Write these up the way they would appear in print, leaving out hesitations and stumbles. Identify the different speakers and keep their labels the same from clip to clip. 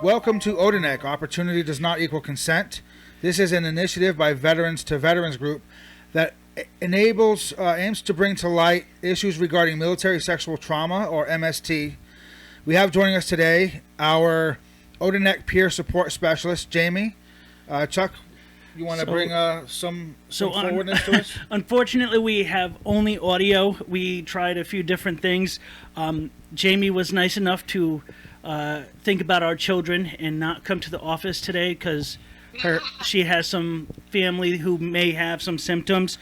Speaker 1: Welcome to ODNEC, Opportunity Does Not Equal Consent. This is an initiative by Veterans2Veterans Group that aims to bring to light issues regarding military sexual trauma, or MST. We have joining us today our ODNEC peer support specialist, Jamie. Chuck, you want to bring some forwardness to us?
Speaker 2: Unfortunately, we have only audio. We tried a few different things. Jamie was nice enough to think about our children and not come to the office today because she has some family who may have some symptoms.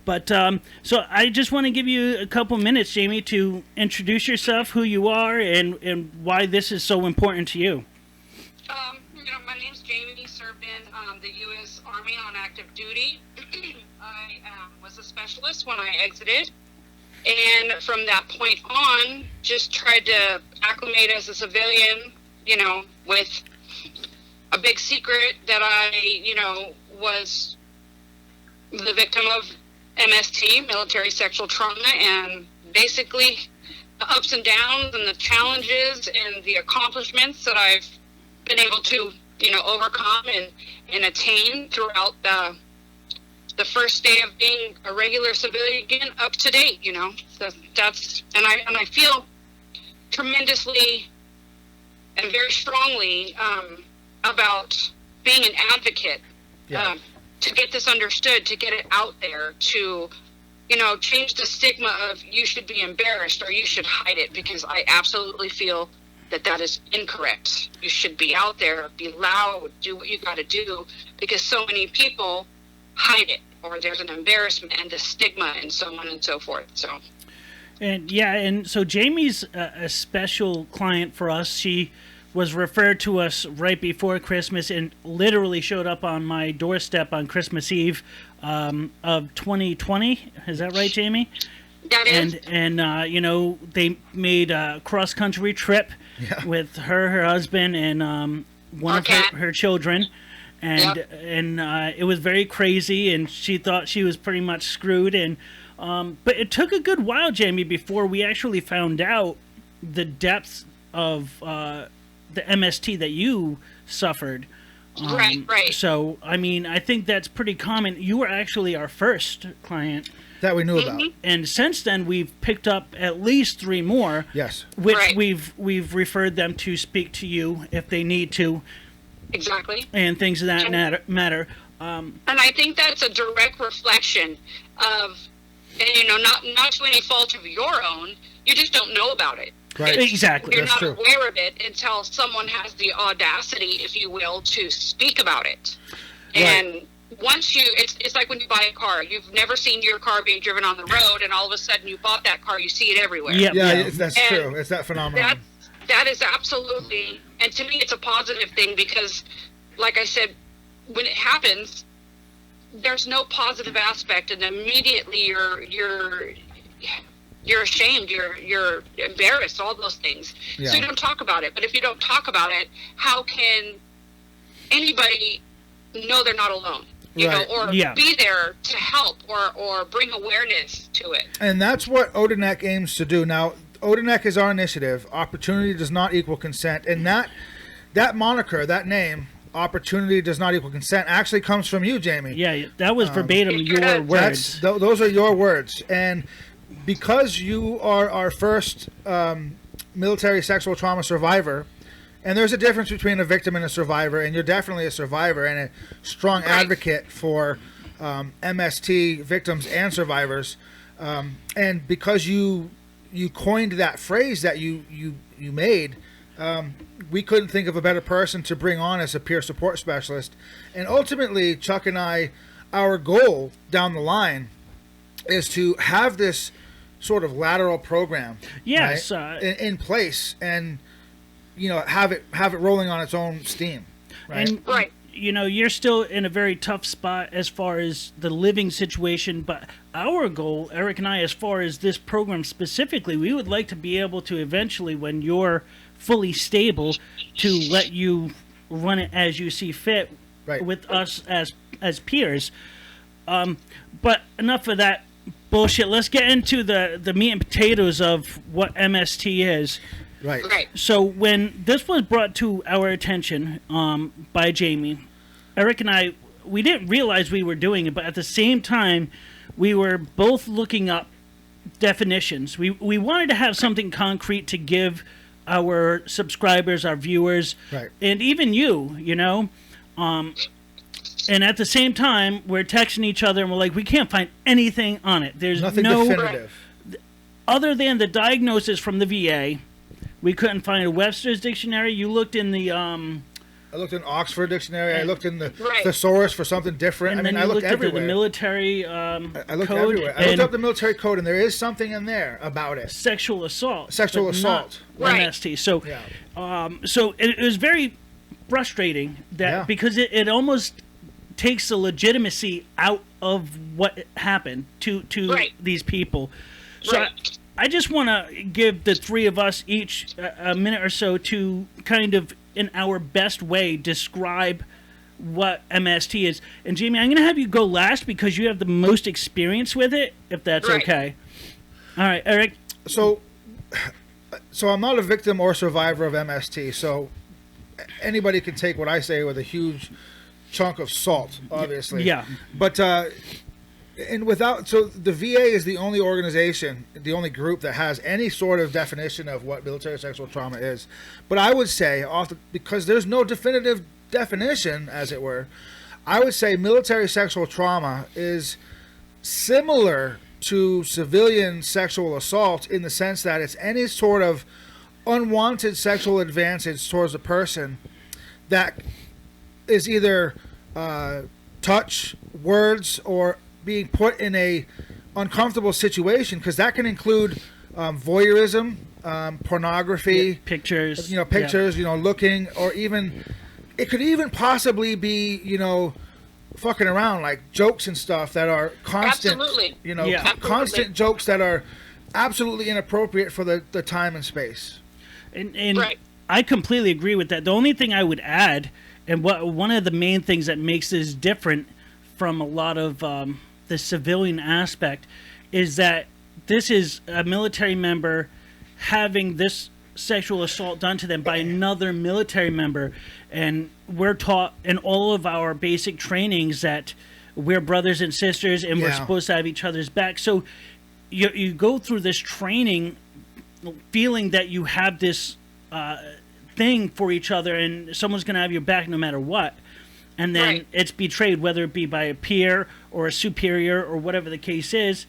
Speaker 2: But so I just want to give you a couple minutes, Jamie, to introduce yourself, who you are, and why this is so important to you.
Speaker 3: My name's Jamie, served in the U.S. Army on active duty. I was a specialist when I exited. And from that point on, just tried to acclimate as a civilian, with a big secret that I, was the victim of MST, military sexual trauma, and basically the ups and downs and the challenges and the accomplishments that I've been able to, overcome and attain throughout the first day of being a regular civilian again, up to date, So that's, and I feel tremendously and very strongly about being an advocate, to get this understood, to get it out there, to, change the stigma of you should be embarrassed or you should hide it, because I absolutely feel that is incorrect. You should be out there, be loud, do what you got to do, because so many people hide it, or there's an embarrassment and a stigma and so on and so forth.
Speaker 2: And so Jamie's a special client for us. She was referred to us right before Christmas and literally showed up on my doorstep on Christmas Eve of 2020. Is that right, Jamie?
Speaker 3: That is.
Speaker 2: And they made a cross-country trip with her husband, and one of her children. And it was very crazy, and she thought she was pretty much screwed. And but it took a good while, Jamie, before we actually found out the depths of the MST that you suffered.
Speaker 3: Right.
Speaker 2: So, I think that's pretty common. You were actually our first client
Speaker 1: that we knew about.
Speaker 2: And since then, we've picked up at least 3 more.
Speaker 1: Yes.
Speaker 2: Which we've referred them to speak to you if they need to.
Speaker 3: Exactly.
Speaker 2: And things of that matter.
Speaker 3: And I think that's a direct reflection of, not to any fault of your own, you just don't know about it.
Speaker 1: Right.
Speaker 2: Exactly.
Speaker 3: You're
Speaker 1: That's
Speaker 3: not
Speaker 1: true.
Speaker 3: aware of it until someone has the audacity, if you will, to speak about it. And once it's like when you buy a car. You've never seen your car being driven on the road, and all of a sudden you bought that car, you see it everywhere.
Speaker 1: That's true. It's that phenomenon.
Speaker 3: That is absolutely, and to me it's a positive thing, because, like I said, when it happens, there's no positive aspect, and immediately you're ashamed, you're embarrassed, all those things. So you don't talk about it. But if you don't talk about it, how can anybody know they're not alone? Or be there to help or bring awareness to it.
Speaker 1: And that's what ODNEC aims to do. Now, ODNEC is our initiative. Opportunity Does Not Equal Consent. And that moniker, that name, Opportunity Does Not Equal Consent, actually comes from you, Jamie.
Speaker 2: Yeah, that was verbatim your words.
Speaker 1: Those are your words. And because you are our first military sexual trauma survivor, and there's a difference between a victim and a survivor, and you're definitely a survivor and a strong advocate for MST victims and survivors, and because you coined that phrase that you made, we couldn't think of a better person to bring on as a peer support specialist. And ultimately, Chuck and I, our goal down the line is to have this sort of lateral program in place, and have it rolling on its own steam.
Speaker 2: And you're still in a very tough spot as far as the living situation, but our goal, Eric and I, as far as this program specifically, we would like to be able to eventually, when you're fully stable, to let you run it as you see fit with us as peers. But enough of that bullshit. Let's get into the meat and potatoes of what MST is.
Speaker 1: Right.
Speaker 3: Right.
Speaker 2: So when this was brought to our attention by Jamie, Eric and I, we didn't realize we were doing it, but at the same time, we were both looking up definitions. We wanted to have something concrete to give our subscribers, our viewers,
Speaker 1: Right.
Speaker 2: and even you know. And at the same time, we're texting each other and we're like, we can't find anything on it. There's
Speaker 1: Nothing
Speaker 2: no
Speaker 1: definitive.
Speaker 2: other than the diagnosis from the VA. We couldn't find a Webster's dictionary. You looked in the
Speaker 1: I looked in Oxford Dictionary. I looked in the
Speaker 3: Right.
Speaker 1: thesaurus for something different.
Speaker 2: and
Speaker 1: I mean,
Speaker 2: then
Speaker 1: I
Speaker 2: you
Speaker 1: looked
Speaker 2: looked at
Speaker 1: everywhere.
Speaker 2: the military
Speaker 1: I looked
Speaker 2: code
Speaker 1: everywhere. I looked
Speaker 2: and
Speaker 1: up the military code, and there is something in there about it.
Speaker 2: sexual assault.
Speaker 1: Sexual
Speaker 2: but
Speaker 1: assault.
Speaker 2: not
Speaker 3: Right.
Speaker 2: MST. So,
Speaker 1: Yeah.
Speaker 2: so it was very frustrating that
Speaker 1: Yeah.
Speaker 2: because it almost takes the legitimacy out of what happened to
Speaker 3: Right.
Speaker 2: these people. So
Speaker 3: Right.
Speaker 2: I just want to give the three of us each a minute or so to kind of, in our best way, describe what MST is. And Jamie, I'm going to have you go last because you have the most experience with it, if that's
Speaker 3: Right.
Speaker 2: okay. All right, Eric.
Speaker 1: So I'm not a victim or survivor of MST. So anybody can take what I say with a huge chunk of salt, obviously.
Speaker 2: Yeah.
Speaker 1: But and without, so the VA is the only organization, the only group that has any sort of definition of what military sexual trauma is. But I would say, because there's no definitive definition, as it were, I would say military sexual trauma is similar to civilian sexual assault in the sense that it's any sort of unwanted sexual advantage towards a person that is either touch, words, or being put in a uncomfortable situation, because that can include voyeurism, pornography,
Speaker 2: Pictures.
Speaker 1: pictures, looking, or even it could even possibly be, fucking around, like jokes and stuff that are constant,
Speaker 3: Absolutely.
Speaker 2: Yeah.
Speaker 1: constant jokes that are absolutely inappropriate for the time and space.
Speaker 2: And
Speaker 3: Right.
Speaker 2: I completely agree with that. The only thing I would add, and one of the main things that makes this different from a lot of the civilian aspect, is that this is a military member having this sexual assault done to them by another military member, and we're taught in all of our basic trainings that we're brothers and sisters and we're
Speaker 1: Yeah.
Speaker 2: supposed to have each other's back. So you go through this training feeling that you have this thing for each other and someone's going to have your back no matter what, and then
Speaker 3: Right.
Speaker 2: it's betrayed, whether it be by a peer or a superior or whatever the case is.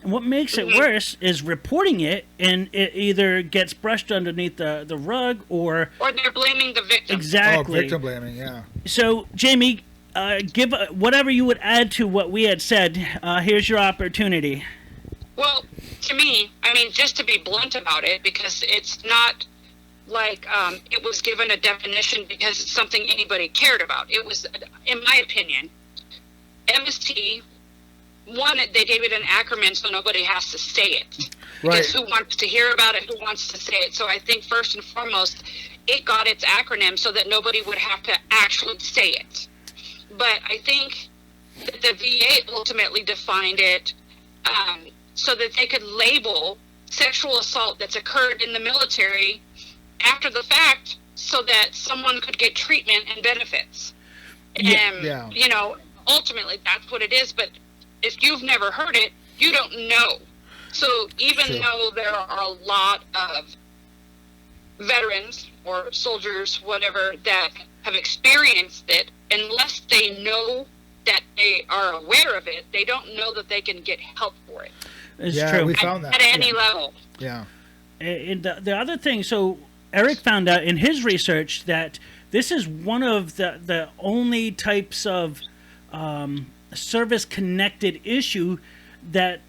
Speaker 2: And what makes it worse is reporting it, and it either gets brushed underneath the rug or
Speaker 3: Or they're blaming the victim.
Speaker 2: exactly.
Speaker 1: Oh, victim blaming, yeah.
Speaker 2: So, Jamie, give whatever you would add to what we had said. Here's your opportunity.
Speaker 3: Well, to me, I mean, just to be blunt about it, because it's not like it was given a definition because it's something anybody cared about. It was, in my opinion, MST, one, they gave it an acronym so nobody has to say it.
Speaker 1: Right.
Speaker 3: Because who wants to hear about it, who wants to say it? So I think first and foremost, it got its acronym so that nobody would have to actually say it. But I think that the VA ultimately defined it so that they could label sexual assault that's occurred in the military after the fact so that someone could get treatment and benefits.
Speaker 1: Yeah.
Speaker 3: Ultimately that's what it is. But if you've never heard it, you don't know. So even
Speaker 1: Sure.
Speaker 3: though there are a lot of veterans or soldiers, whatever, that have experienced it, unless they know that they are aware of it, they don't know that they can get help for it
Speaker 2: It's
Speaker 1: Yeah,
Speaker 2: true.
Speaker 1: we found that.
Speaker 3: at any level.
Speaker 1: Yeah.
Speaker 2: And the other thing, so Eric found out in his research that this is one of the only types of service-connected issue that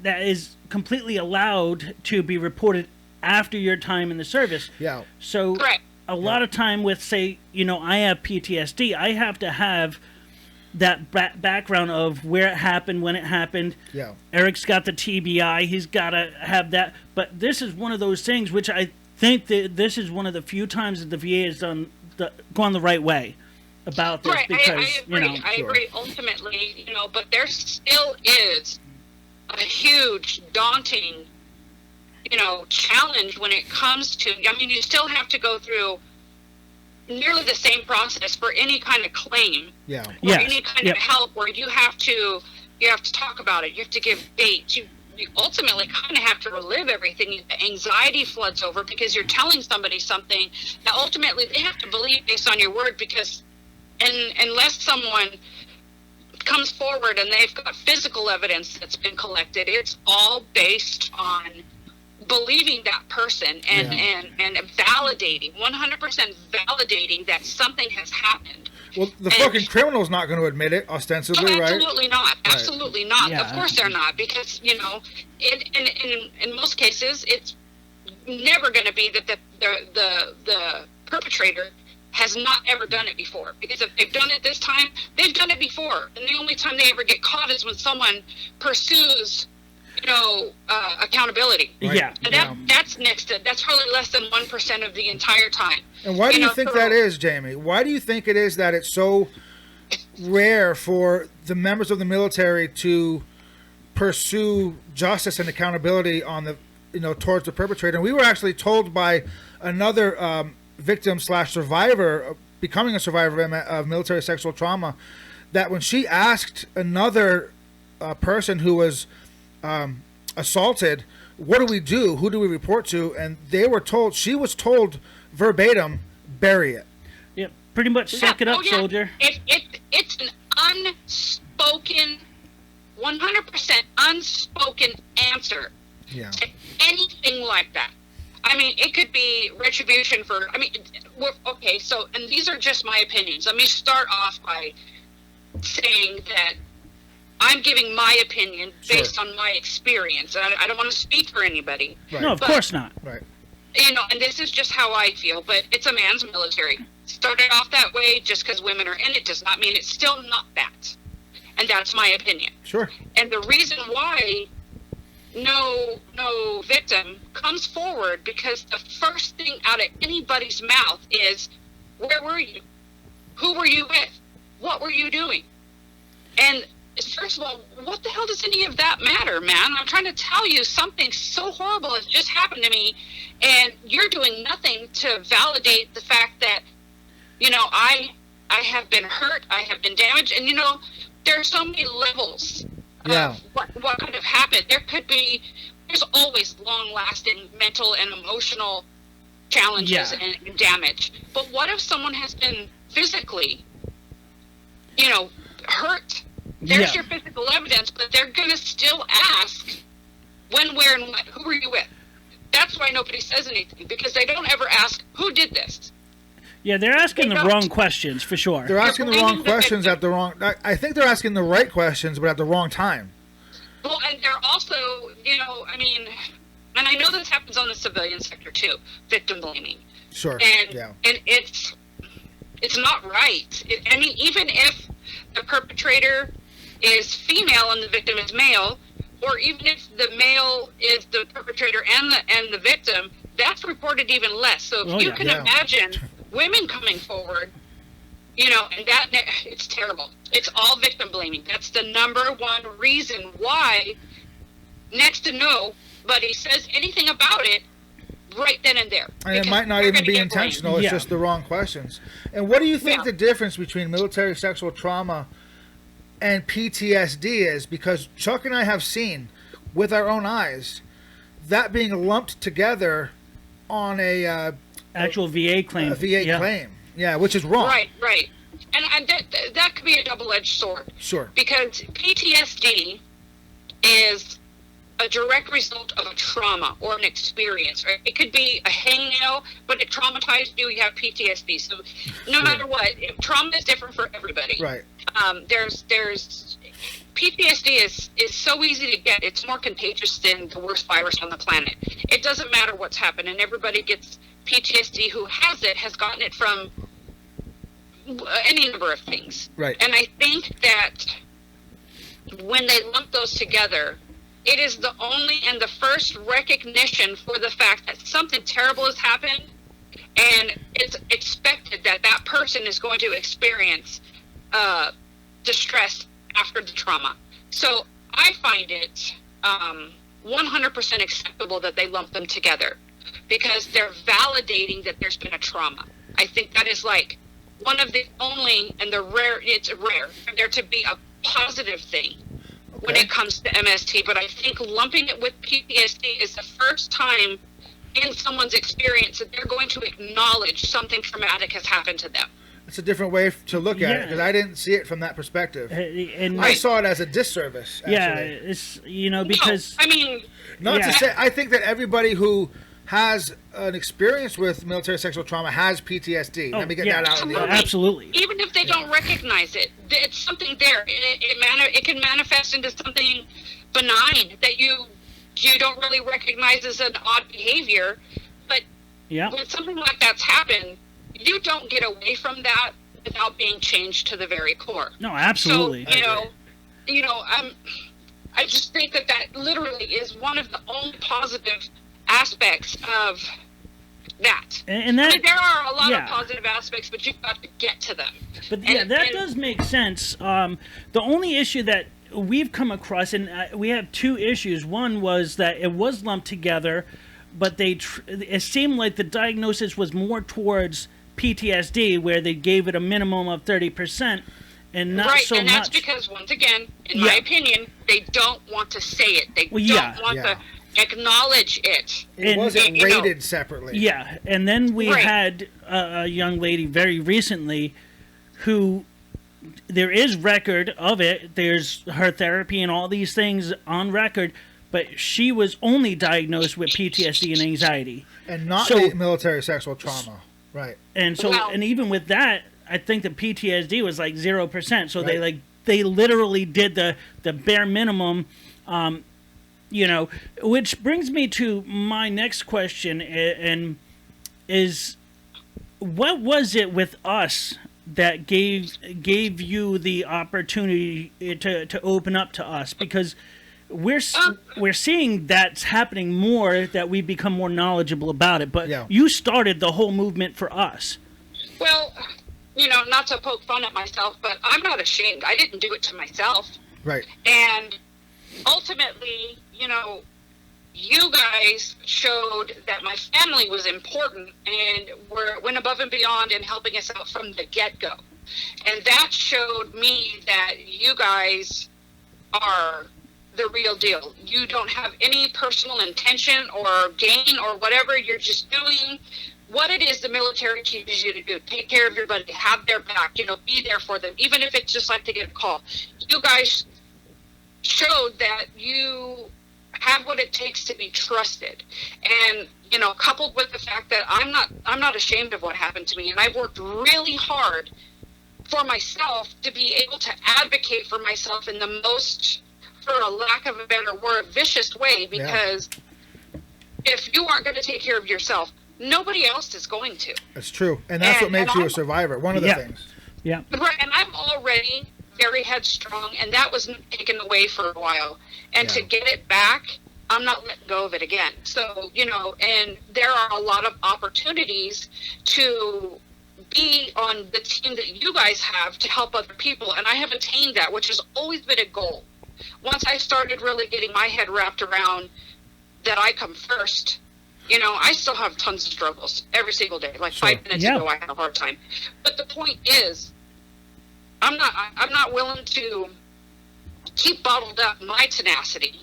Speaker 2: is completely allowed to be reported after your time in the service.
Speaker 1: Yeah.
Speaker 2: So
Speaker 3: Correct.
Speaker 2: a lot of time with, say, I have PTSD, I have to have that background of where it happened, when it happened.
Speaker 1: Yeah.
Speaker 2: Eric's got the TBI, he's got to have that. But this is one of those things which I think that this is one of the few times that the VA has gone the right way about this.
Speaker 3: Right,
Speaker 2: Because,
Speaker 3: I agree. I
Speaker 1: Sure.
Speaker 3: agree ultimately, but there still is a huge, daunting challenge when it comes to, I mean, you still have to go through nearly the same process for any kind of claim
Speaker 1: Yeah.
Speaker 3: or
Speaker 2: Yes.
Speaker 3: any kind
Speaker 2: Yep.
Speaker 3: of help where you have to talk about it. You have to give dates. You ultimately kind of have to relive everything. The anxiety floods over because you're telling somebody something that ultimately they have to believe based on your word, because unless someone comes forward and they've got physical evidence that's been collected, it's all based on believing that person and validating, 100% validating that something has happened.
Speaker 1: Well, the fucking criminal's not going to admit it, ostensibly, right?
Speaker 3: Absolutely not. Absolutely not.
Speaker 2: Yeah.
Speaker 3: Of course they're not, because in most cases it's never going to be that the perpetrator has not ever done it before, because if they've done it this time, they've done it before, and the only time they ever get caught is when someone pursues accountability.
Speaker 1: Right.
Speaker 2: Yeah.
Speaker 3: And that's probably less than 1% of the entire time.
Speaker 1: And why do you think that is, Jamie? Why do you think it is that it's so rare for the members of the military to pursue justice and accountability on the, towards the perpetrator? And we were actually told by another victim/survivor, becoming a survivor of military sexual trauma, that when she asked another person who was assaulted, what do we do? Who do we report to? And she was told verbatim, bury it.
Speaker 2: Yep. Pretty much suck it up, soldier.
Speaker 3: It's an unspoken, 100% unspoken answer to anything like that. I mean, it could be retribution for, okay, so, and these are just my opinions. Let me start off by saying that I'm giving my opinion based on my experience. I don't want to speak for anybody.
Speaker 1: Right.
Speaker 2: No, of course not.
Speaker 1: Right.
Speaker 3: And this is just how I feel, but it's a man's military. Started off that way just because women are in it does not mean it's still not that. And that's my opinion.
Speaker 1: Sure.
Speaker 3: And the reason why no victim comes forward, because the first thing out of anybody's mouth is, where were you? Who were you with? What were you doing? And first of all, what the hell does any of that matter, man? I'm trying to tell you something so horrible has just happened to me, and you're doing nothing to validate the fact that, I have been hurt, I have been damaged, and there are so many levels of what could have happened. There's always long-lasting mental and emotional challenges and damage. But what if someone has been physically, hurt? There's your physical evidence, but they're going to still ask when, where, and what. Who were you with? That's why nobody says anything, because they don't ever ask, who did this?
Speaker 2: Yeah, they're asking the wrong questions, for sure.
Speaker 1: They're asking the wrong questions at the wrong... I think they're asking the right questions, but at the wrong time.
Speaker 3: Well, and they're also, and I know this happens on the civilian sector too, victim blaming.
Speaker 1: Sure.
Speaker 3: And it's not right. Even if the perpetrator is female and the victim is male, or even if the male is the perpetrator and the victim, that's reported even less. So if you can imagine women coming forward, and that, it's terrible. It's all victim blaming. That's the number one reason why next to nobody says anything about it right then and there.
Speaker 1: And it might not even be intentional. It's just the wrong questions. And what do you think the difference between military sexual trauma and PTSD is? Because Chuck and I have seen with our own eyes that being lumped together on a
Speaker 2: actual VA claim.
Speaker 1: A VA claim. Yeah, which is wrong.
Speaker 3: Right. And that could be a double-edged sword.
Speaker 1: Sure.
Speaker 3: Because PTSD is a direct result of a trauma or an experience. Right? It could be a hangnail, but it traumatized you. You have PTSD. So no matter what, trauma is different for everybody.
Speaker 1: Right.
Speaker 3: There's PTSD is so easy to get. It's more contagious than the worst virus on the planet. It doesn't matter what's happened, and everybody gets PTSD who has gotten it from any number of things.
Speaker 1: Right.
Speaker 3: And I think that when they lump those together, it is the only and the first recognition for the fact that something terrible has happened, and it's expected that that person is going to experience distress after the trauma. So I find it 100% acceptable that they lump them together, because they're validating that there's been a trauma. I think that is like one of the only, and it's rare for there to be a positive thing when it comes to MST, but I think lumping it with PTSD is the first time in someone's experience that they're going to acknowledge something traumatic has happened to them.
Speaker 1: It's a different way to look at it, because I didn't see it from that perspective. And I saw it as a disservice, actually.
Speaker 2: Yeah, it's, because...
Speaker 3: No, I mean...
Speaker 1: Not to say... I think that everybody who has an experience with military sexual trauma has PTSD. Let me get that out in the open.
Speaker 2: Absolutely.
Speaker 3: Even if they don't recognize it, it's something there. It can manifest into something benign that you don't really recognize as an odd behavior. But when something like that's happened, you don't get away from that without being changed to the very core.
Speaker 2: No, absolutely.
Speaker 3: So, I just think that literally is one of the only positive aspects of that.
Speaker 2: And that,
Speaker 3: I mean, there are a lot of positive aspects, but you've got to get to them.
Speaker 2: But that does make sense. The only issue that we've come across, and we have two issues. One was that it was lumped together, but it seemed like the diagnosis was more towards PTSD, where they gave it a minimum of 30%, and not so much. Right,
Speaker 3: and that's because, once again, in my opinion, they don't want to say it. They don't want to acknowledge it.
Speaker 1: It wasn't rated separately.
Speaker 2: Yeah, and then we had a young lady very recently who, there is record of it, there's her therapy and all these things on record, but she was only diagnosed with PTSD and anxiety.
Speaker 1: And not military sexual trauma. Right.
Speaker 2: And so, and even with that, I think the PTSD was like 0%. So they literally did the bare minimum, which brings me to my next question, and is, what was it with us that gave you the opportunity to open up to us? Because we're seeing that's happening more, that we become more knowledgeable about it. But you started the whole movement for us.
Speaker 3: Well, not to poke fun at myself, but I'm not ashamed. I didn't do it to myself.
Speaker 1: Right.
Speaker 3: And ultimately, you guys showed that my family was important and went above and beyond in helping us out from the get-go. And that showed me that you guys are the real deal. You don't have any personal intention or gain or whatever. You're just doing what it is the military teaches you to do. Take care of your buddy, have their back, be there for them, even if it's just like to get a call. You guys showed that you have what it takes to be trusted. And, coupled with the fact that I'm not ashamed of what happened to me, and I've worked really hard for myself to be able to advocate for myself in the most, for a lack of a better word, vicious way, because if you aren't going to take care of yourself, nobody else is going to.
Speaker 1: That's true. And that's what makes you a survivor. One of the things.
Speaker 2: Yeah.
Speaker 3: Right. And I'm already very headstrong, and that was taken away for a while. And to get it back, I'm not letting go of it again. So, and there are a lot of opportunities to be on the team that you guys have to help other people. And I have attained that, which has always been a goal. Once I started really getting my head wrapped around that I come first, I still have tons of struggles every single day. Like 5 minutes ago, I had a hard time. But the point is, I'm not willing to keep bottled up my tenacity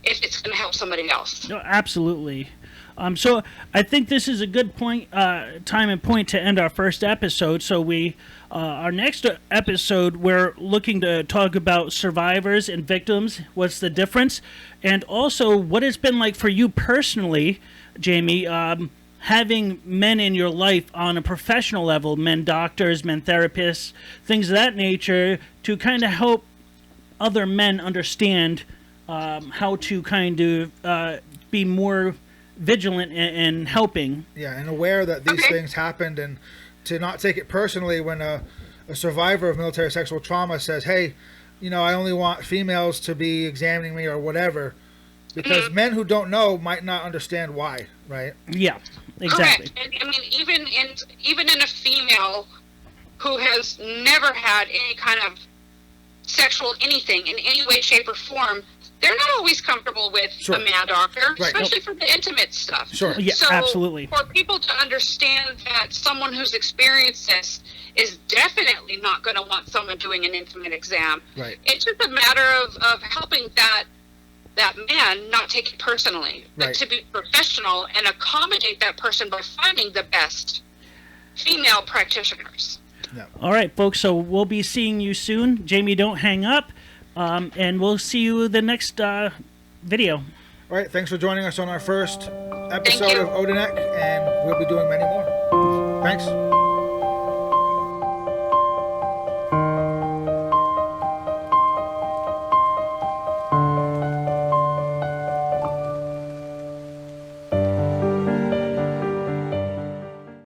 Speaker 3: if it's going to help somebody else.
Speaker 2: No, absolutely. So I think this is a good time and point to end our first episode. So our next episode, we're looking to talk about survivors and victims. What's the difference? And also what it's been like for you personally, Jamie, having men in your life on a professional level, men doctors, men therapists, things of that nature, to kind of help other men understand how to kind of be more vigilant and helping.
Speaker 1: Yeah, and aware that these things happened, and to not take it personally when a survivor of military sexual trauma says, hey, I only want females to be examining me or whatever, because men who don't know might not understand why, right?
Speaker 2: Yeah, exactly.
Speaker 3: Correct. And I mean, even in a female who has never had any kind of sexual anything in any way, shape, or form, they're not always comfortable with
Speaker 1: Sure.
Speaker 3: a man doctor,
Speaker 1: Right.
Speaker 3: especially for the intimate stuff.
Speaker 1: Sure.
Speaker 2: Yeah,
Speaker 3: So
Speaker 2: absolutely.
Speaker 3: for people to understand that someone who's experienced this is definitely not going to want someone doing an intimate exam.
Speaker 1: Right.
Speaker 3: It's just a matter of helping that man not take it personally, but
Speaker 1: Right.
Speaker 3: to be professional and accommodate that person by finding the best female practitioners.
Speaker 2: All right, folks. So we'll be seeing you soon. Jamie, don't hang up. And we'll see you the next video.
Speaker 1: All right. Thanks for joining us on our first
Speaker 3: Thank
Speaker 1: episode
Speaker 3: you.
Speaker 1: of ODNEC, and we'll be doing many more. Thanks.